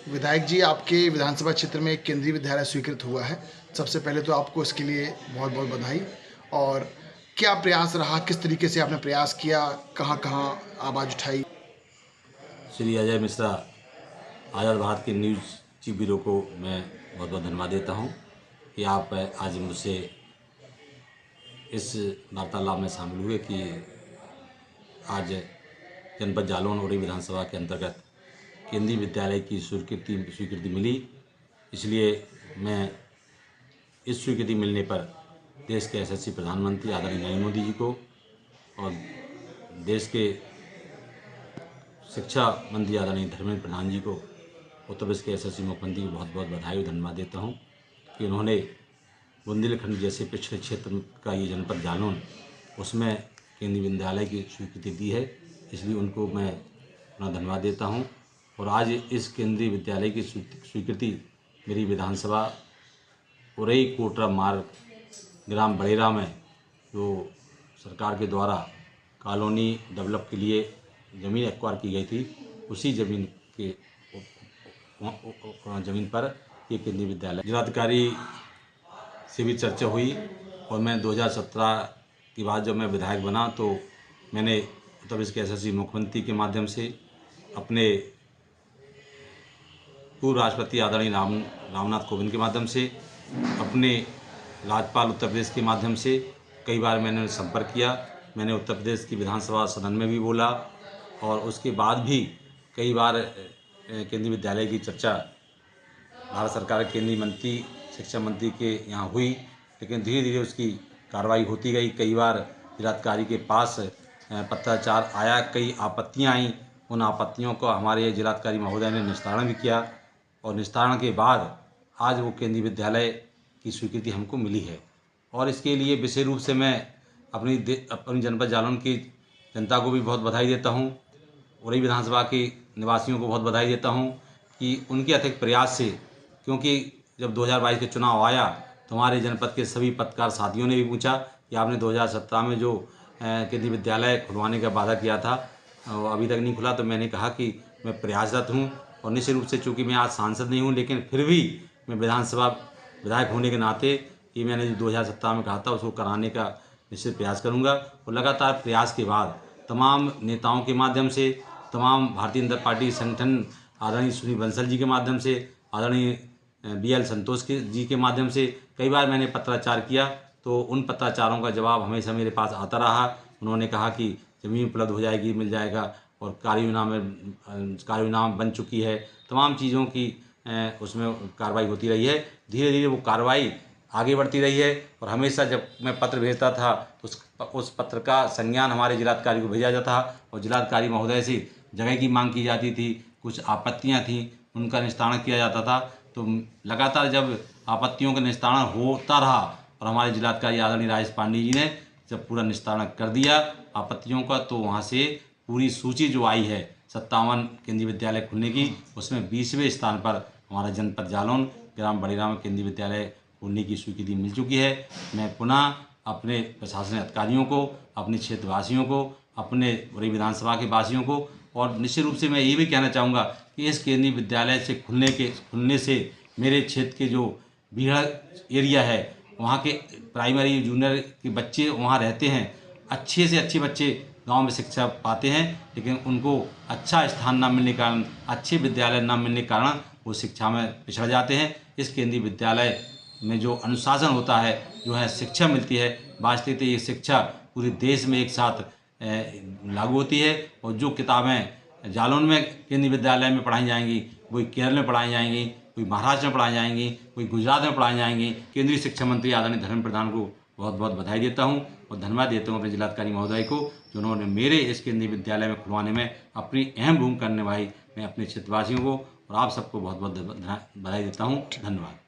विधायक जी, आपके विधानसभा क्षेत्र में एक केंद्रीय विद्यालय स्वीकृत हुआ है। सबसे पहले तो आपको इसके लिए बहुत-बहुत बधाई। और क्या प्रयास रहा, किस तरीके से आपने प्रयास किया, कहाँ-कहाँ आवाज़ उठाई? श्री अजय मिश्रा, आज़ाद भारत के न्यूज़ चीफ ब्यूरो को मैं बहुत बहुत धन्यवाद देता हूं कि आप आज मुझसे इस वार्तालाप में शामिल हुए कि आज जनपद जालौन उरी विधानसभा के अंतर्गत केंद्रीय विद्यालय की स्वीकृति मिली। इसलिए मैं इस स्वीकृति मिलने पर देश के यशस्वी प्रधानमंत्री आदरणीय नरेंद्र मोदी जी को और देश के शिक्षा मंत्री आदरणीय धर्मेंद्र प्रधान जी को, उत्तर प्रदेश के यशस्वी मुख्यमंत्री को बहुत बहुत बधाई और धन्यवाद देता हूं कि उन्होंने बुंदेलखंड जैसे पिछड़े क्षेत्र का ये जनपद जालौन, उसमें केंद्रीय विद्यालय की स्वीकृति दी है। इसलिए उनको मैं अपना धन्यवाद देता हूं। और आज इस केंद्रीय विद्यालय की स्वीकृति मेरी विधानसभा उरई कोटरा मार्ग ग्राम बड़ेरा में जो सरकार के द्वारा कॉलोनी डेवलप के लिए ज़मीन एक्वायर की गई थी, उसी ज़मीन के ज़मीन पर ये केंद्रीय विद्यालय। जिलाधिकारी से भी चर्चा हुई और मैं 2017 के बाद जब मैं विधायक बना तो मैंने उत्तर प्रदेश के यशस्वी मुख्यमंत्री के माध्यम से, अपने पूर्व राष्ट्रपति आदरणीय रामनाथ कोविंद के माध्यम से, अपने राज्यपाल उत्तर प्रदेश के माध्यम से कई बार मैंने संपर्क किया। मैंने उत्तर प्रदेश की विधानसभा सदन में भी बोला और उसके बाद भी कई बार केंद्रीय विद्यालय की चर्चा भारत सरकार के केंद्रीय मंत्री, शिक्षा मंत्री के यहाँ हुई, लेकिन धीरे धीरे उसकी कार्रवाई होती गई। कई बार जिलाधिकारी के पास पत्राचार आया, कई आपत्तियाँ आईं। उन आपत्तियों को हमारे जिलाधिकारी महोदय ने निस्तारण भी किया और निस्तारण के बाद आज वो केंद्रीय विद्यालय की स्वीकृति हमको मिली है। और इसके लिए विशेष रूप से मैं अपनी जनपद जालौन की जनता को भी बहुत बधाई देता हूँ। उरई विधानसभा के निवासियों को बहुत बधाई देता हूँ कि उनके अथक प्रयास से, क्योंकि जब 2022 के चुनाव आया तो हमारे जनपद के सभी पत्रकार साथियों ने भी पूछा कि आपने 2017 में जो केंद्रीय विद्यालय खुलवाने का वादा किया था वो अभी तक नहीं खुला। तो मैंने कहा कि मैं प्रयासरत हूँ और निश्चित रूप से, चूँकि मैं आज सांसद नहीं हूँ, लेकिन फिर भी मैं विधानसभा विधायक होने के नाते ये मैंने जो 2017 में कहा था उसको कराने का निश्चित प्रयास करूँगा। और लगातार प्रयास के बाद तमाम नेताओं के माध्यम से, तमाम भारतीय जनता पार्टी संगठन आदरणीय सुनील बंसल जी के माध्यम से, आदरणीय BL संतोष जी के माध्यम से कई बार मैंने पत्राचार किया, तो उन पत्राचारों का जवाब हमेशा मेरे पास आता रहा। उन्होंने कहा कि ज़मीन उपलब्ध हो जाएगी, मिल जाएगा, और कार्ययोजना बन चुकी है, तमाम चीज़ों की उसमें कार्रवाई होती रही है। धीरे धीरे वो कार्रवाई आगे बढ़ती रही है और हमेशा जब मैं पत्र भेजता था तो उस पत्र का संज्ञान हमारे जिलाधिकारी को भेजा जाता था और जिलाधिकारी महोदय से जगह की मांग की जाती थी, कुछ आपत्तियां थीं, उनका निस्तारण किया जाता था। तो लगातार जब आपत्तियों का निस्तारण होता रहा और हमारे जिलाधिकारी आदरणीय राजेश पांडे जी ने जब पूरा निस्तारण कर दिया आपत्तियों का, तो वहाँ से पूरी सूची जो आई है 57 केंद्रीय विद्यालय खुलने की, उसमें 20वें स्थान पर हमारा जनपद जालौन ग्राम बड़ेरा में केंद्रीय विद्यालय खोलने की स्वीकृति मिल चुकी है। मैं पुनः अपने प्रशासनिक अधिकारियों को, अपने क्षेत्रवासियों को, अपने उरई विधानसभा के वासियों को, और निश्चित रूप से मैं ये भी कहना चाहूँगा कि इस केंद्रीय विद्यालय से खुलने से मेरे क्षेत्र के जो बीहड़ एरिया है वहाँ के प्राइमरी जूनियर के बच्चे वहाँ रहते हैं, अच्छे से अच्छे बच्चे गांव में शिक्षा पाते हैं, लेकिन उनको अच्छा स्थान न मिलने के कारण, अच्छे विद्यालय न मिलने के कारण वो शिक्षा में पिछड़ जाते हैं। इस केंद्रीय विद्यालय में जो अनुशासन होता है, जो है शिक्षा मिलती है, वास्तविकता ये शिक्षा पूरे देश में एक साथ लागू होती है। और जो किताबें जालौन में केंद्रीय विद्यालय में पढ़ाई जाएंगी वही केरल में पढ़ाई जाएंगी, कोई महाराष्ट्र में पढ़ाई जाएंगी, कोई गुजरात में पढ़ाई जाएंगी। केंद्रीय शिक्षा मंत्री आदरणीय धर्मेंद्र प्रधान को बहुत बहुत बधाई देता हूँ और धन्यवाद देता हूँ अपने जिलाधिकारी महोदय को, जिन्होंने मेरे इस केंद्रीय विद्यालय में खुलवाने में अपनी अहम भूमिका निभाई। मैं अपने क्षेत्रवासियों को और आप सबको बहुत बहुत बधाई देता हूँ। धन्यवाद।